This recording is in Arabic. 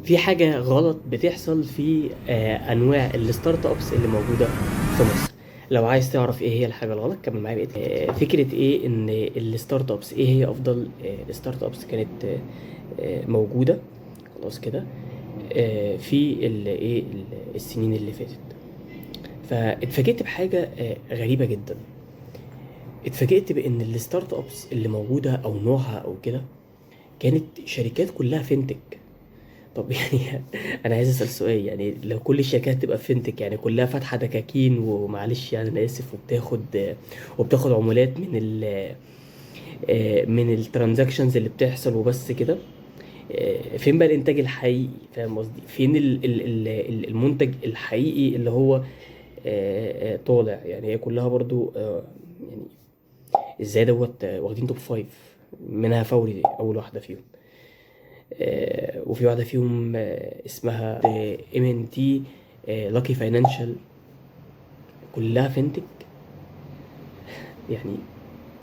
في حاجة غلط بتحصل في أنواع الستارت أبس اللي موجودة في مصر. لو عايز تعرف إيه هي الحاجة الغلط كمل معايا بقية فكرة إيه إن الستارت أبس، إيه هي أفضل الستارت أبس كانت موجودة خلاص كده في السنين اللي فاتت. فاتفاجئت بحاجة غريبة جدا. اتفاجئت بإن الستارت أبس اللي موجودة أو نوعها أو كده كانت شركات كلها فينتك. طب يعني انا عايز اسال سؤال، يعني لو كل الشركات تبقى فينتك يعني كلها فاتحه دكاكين ومعلش يعني انا اسف وبتاخد عمولات من الترانزاكشنز اللي بتحصل وبس كده. فين بقى الانتاج الحقيقي؟ فاهم قصدي؟ فين المنتج الحقيقي اللي هو طالع؟ يعني هي كلها برضو يعني ازاي دوت واخدين توب فايف منها فوري دي اول واحده فيهم. وفي واحدة فيهم اسمها ام ان تي لاكي فاينانشال، كلها فينتك. يعني